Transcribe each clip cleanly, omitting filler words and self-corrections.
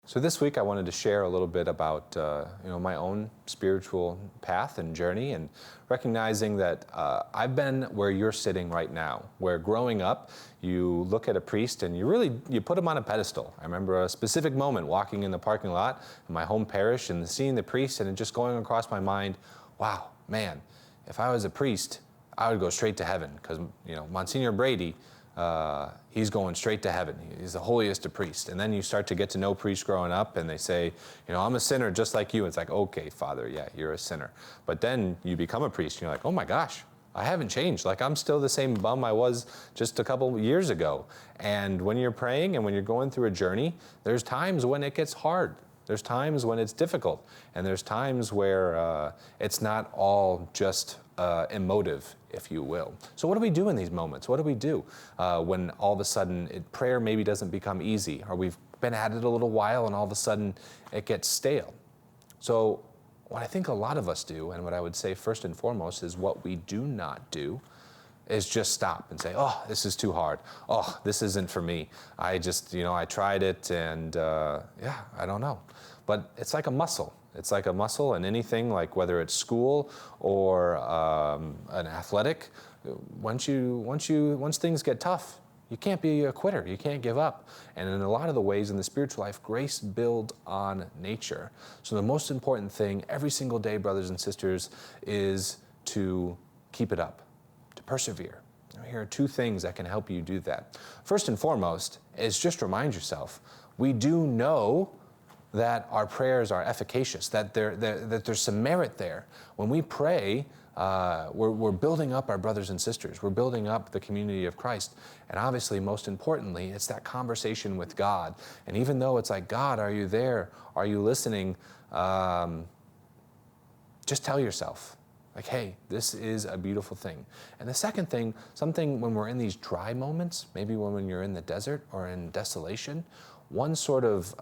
So this week I wanted to share a little bit about my own spiritual path and journey, and recognizing that I've been where you're sitting right now, where growing up you look at a priest and you put him on a pedestal. I remember a specific moment walking in the parking lot in my home parish and seeing the priest, and it just going across my mind, wow, man, if I was a priest, I would go straight to heaven, because Monsignor Brady, he's going straight to heaven. He's the holiest of priests. And then you start to get to know priests growing up, and they say, I'm a sinner just like you. It's like, okay, Father, yeah, you're a sinner. But then you become a priest, and you're like, oh my gosh, I haven't changed. Like, I'm still the same bum I was just a couple years ago. And when you're praying and when you're going through a journey, there's times when it gets hard. There's times when it's difficult. And there's times where it's not all just emotive, if you will. So what do we do in these moments? What do we do when all of a sudden prayer maybe doesn't become easy, or we've been at it a little while and all of a sudden it gets stale? So what I think a lot of us do, and what I would say first and foremost, is what we do not do is just stop and say, oh, this is too hard. Oh, this isn't for me. I just, I tried it and I don't know. But it's like a muscle. It's like a muscle, and anything, like whether it's school or an athletic, once things get tough, you can't be a quitter. You can't give up. And in a lot of the ways in the spiritual life, grace builds on nature. So the most important thing every single day, brothers and sisters, is to keep it up, to persevere. Here are two things that can help you do that. First and foremost is just remind yourself, we do know that our prayers are efficacious, that there's some merit there. When we pray, we're building up our brothers and sisters. We're building up the community of Christ. And obviously, most importantly, it's that conversation with God. And even though it's like, God, are you there? Are you listening? Just tell yourself, like, hey, this is a beautiful thing. And the second thing, something when we're in these dry moments, maybe when you're in the desert or in desolation, one sort of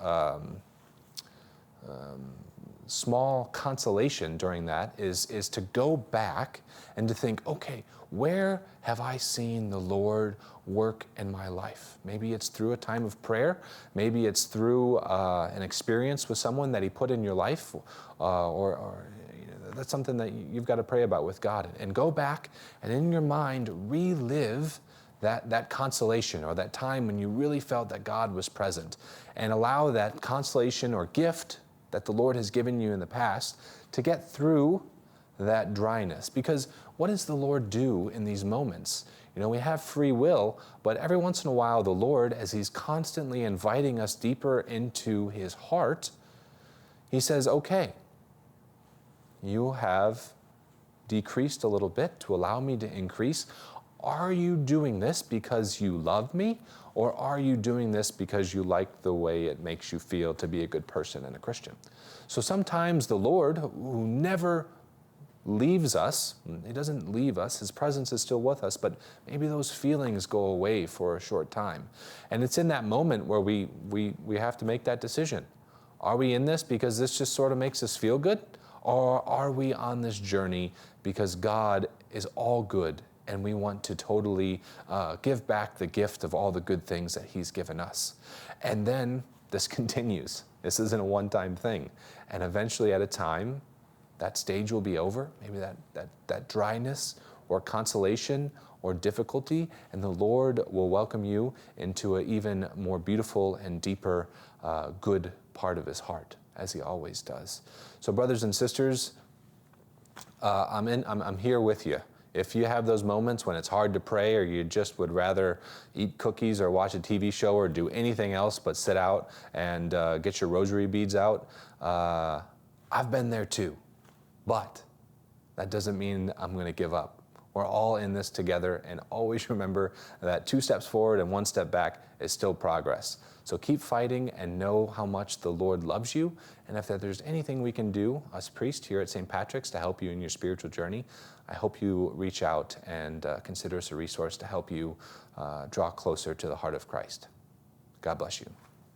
small consolation during that is to go back and to think, okay, where have I seen the Lord work in my life? Maybe it's through a time of prayer. Maybe it's through an experience with someone that He put in your life, or that's something that you've got to pray about with God. And go back and in your mind relive that consolation, or that time when you really felt that God was present, and allow that consolation or gift that the Lord has given you in the past to get through that dryness. Because what does the Lord do in these moments? We have free will, but every once in a while the Lord, as He's constantly inviting us deeper into His heart, He says, okay, you have decreased a little bit to allow me to increase. Are you doing this because you love me, or are you doing this because you like the way it makes you feel to be a good person and a Christian? So sometimes the Lord, who never leaves us, He doesn't leave us, His presence is still with us, but maybe those feelings go away for a short time. And it's in that moment where we have to make that decision. Are we in this because this just sort of makes us feel good? Or are we on this journey because God is all good, and we want to totally give back the gift of all the good things that He's given us? And then this continues. This isn't a one-time thing. And eventually at a time, that stage will be over, maybe that dryness or consolation or difficulty, and the Lord will welcome you into an even more beautiful and deeper good part of His heart, as He always does. So brothers and sisters, I'm here with you. If you have those moments when it's hard to pray, or you just would rather eat cookies or watch a TV show or do anything else but sit out and get your rosary beads out, I've been there too. But that doesn't mean I'm going to give up. We're all in this together, and always remember that 2 steps forward and 1 step back is still progress. So keep fighting and know how much the Lord loves you. And if there's anything we can do, us priests here at St. Patrick's, to help you in your spiritual journey, I hope you reach out and consider us a resource to help you draw closer to the heart of Christ. God bless you.